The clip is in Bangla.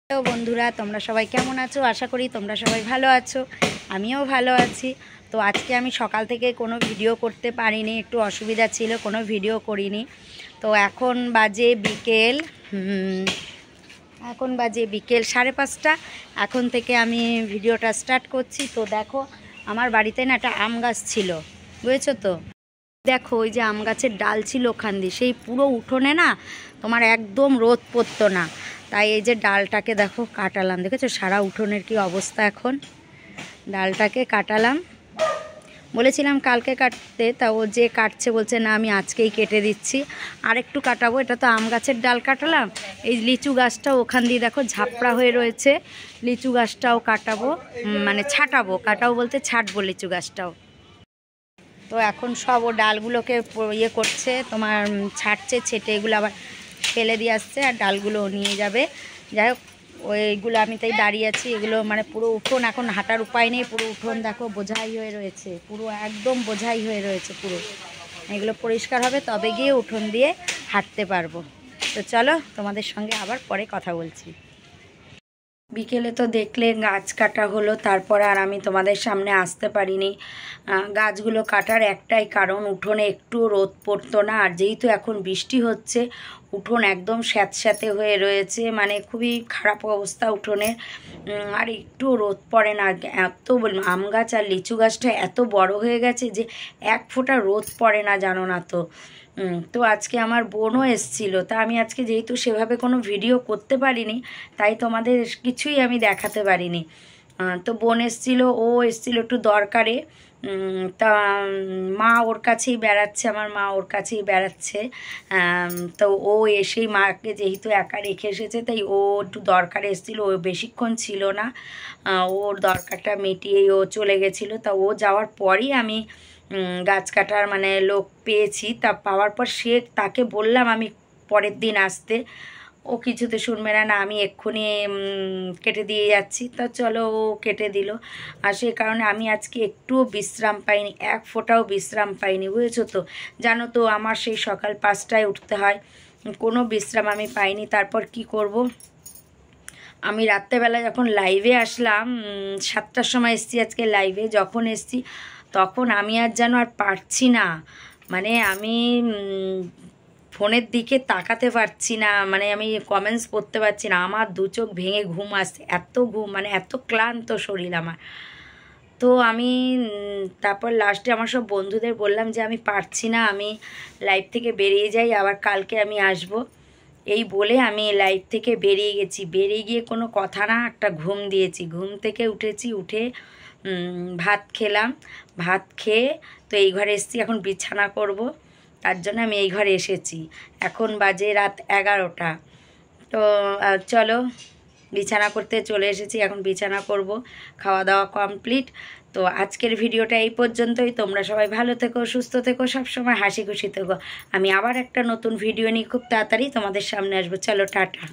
তো বন্ধুরা তোমরা সবাই কেমন আছো? আশা করি তোমরা সবাই ভালো আছো, আমিও ভালো আছি। তো আজকে আমি সকাল থেকে কোনো ভিডিও করতে পারিনি, একটু অসুবিধা ছিল, কোনো ভিডিও করিনি। তো এখন বাজে বিকেল 5:30। এখন থেকে আমি ভিডিওটা স্টার্ট করছি। তো দেখো, আমার বাড়িতে না একটা আম গাছ ছিল, বুঝেছো তো। দেখো ওই যে আম গাছের ডাল ছিল ওখান দিয়ে, সেই পুরো উঠোনে না তোমার একদম রোদ পড়তো না। তাই এই যে ডালটাকে দেখো কাটালাম, দেখেছো সারা উঠোনের কি অবস্থা। এখন ডালটাকে কাটালাম, বলেছিলাম কালকে কাটতে, তা ও যে কাটছে বলছে না আমি আজকেই কেটে দিচ্ছি, আর একটু কাটাবো। এটা তো আম গাছের ডাল কাটালাম। এই লিচু গাছটাও ওখান দিয়ে দেখো ঝাপড়া হয়ে রয়েছে, লিচু গাছটাও কাটাবো, মানে ছাটাবো, কাটাবো বলতে ছাটবো লিচু গাছটাও। তো এখন সব ও ডালগুলোকে ইয়ে করছে, তোমার ছাড়ছে, ছেটে এগুলো আবার ফেলে দিয়ে আসছে, আর ডালগুলো নিয়ে যাবে। যাই হোক, ওইগুলো আমি তাই দাঁড়িয়ে আছি। এগুলো মানে পুরো উঠোন, এখন হাঁটার উপায় নেই, পুরো উঠোন দেখো বোঝাই হয়ে রয়েছে, পুরো একদম বোঝাই হয়ে রয়েছে পুরো। এগুলো পরিষ্কার হবে তবে গিয়ে উঠোন দিয়ে হাঁটতে পারবো। তো চলো, তোমাদের সঙ্গে আবার পরে কথা বলছি। বিকেলে তো দেখলে গাছ কাটা হলো, তারপর আর আমি তোমাদের সামনে আসতে পারিনি। গাছগুলো কাটার একটাই কারণ, উঠোনে একটু রোদ পড়তো না, আর যেহেতু এখন বৃষ্টি হচ্ছে উঠোন একদম স্যাঁতস্যাঁতে হয়ে রয়েছে, মানে খুবই খারাপ অবস্থা উঠোনের। আর একটু রোদ পড়ে না। এত আম গাছ আর লিচু গাছটা এত বড় হয়ে গেছে যে এক ফোঁটা রোদ পড়ে না, জানো না তো। তো আজকে আমার বোনও এসেছিলো, তা আমি আজকে যেহেতু সেভাবে কোনো ভিডিও করতে পারিনি, তাই তোমাদের কিছুই আমি দেখাতে পারিনি। তো বোন এসেছিলো, ও এসেছিলো একটু দরকারে। তা মা ওর কাছেই বেড়াচ্ছে, আমার মা ওর কাছেই বেড়াচ্ছে। তো ও এসেই মাকে যেহেতু একা রেখে এসেছে, তাই ও একটু দরকারে এসেছিলো, ও বেশিক্ষণ ছিল না। ওর দরকারটা মিটিয়েই ও চলে গেছিলো। তা ও যাওয়ার পরই আমি গাছ কাটার মানে লোক পেয়েছি। তা পাওয়ার পর তাকে বললাম আমি পরের দিন আসতে, ও কিছুতে শুনবে না, না আমি এক্ষুনি কেটে দিয়ে যাচ্ছি। তা চলো, ও কেটে দিল। আর সেই কারণে আমি আজকে একটুও বিশ্রাম পাইনি, এক ফোঁটাও বিশ্রাম পাইনি, বুঝেছো তো। জানো তো আমার সেই সকাল 5টায় উঠতে হয়, কোনো বিশ্রাম আমি পাইনি। তারপর কি করব, আমি রাত্রেবেলা যখন লাইভে আসলাম, 7টার সময় এসছি আজকে লাইভে, যখন এসছি তখন আমি আর যেন আর পারছি না, মানে আমি ফোনের দিকে তাকাতে পারছি না, মানে আমি কমেন্টস করতে পারছি না। আমার দু চোখ ভেঙে ঘুম আসছে, এত ঘুম, মানে এত ক্লান্ত শরীর আমার। তো আমি তারপর লাস্টে আমার সব বন্ধুদের বললাম যে আমি পারছি না, আমি লাইভ থেকে বেরিয়ে যাই, আবার কালকে আমি আসব। এই বলে আমি লাইভ থেকে বেরিয়ে গেছি। বেরিয়ে গিয়ে কোনো কথা না, একটা ঘুম দিয়েছি, ঘুম থেকে উঠেছি, উঠে ভাত খেলাম, ভাত খেয়ে তো এই ঘরে এসেছি, এখন বিছানা করব, তার জন্য আমি এই ঘরে এসেছি। এখন বাজে রাত 11টা। তো চলো, বিছানা করতে চলে এসেছি, এখন বিছানা করব, খাওয়া দাওয়া কমপ্লিট। তো আজকের ভিডিওটা এই পর্যন্তই। তোমরা সবাই ভালো থেকো, সুস্থ থেকো, সবসময় হাসি খুশি থেকো। আমি আবার একটা নতুন ভিডিও নিয়ে খুব তাড়াতাড়ি তোমাদের সামনে আসবো। চলো, টাটা।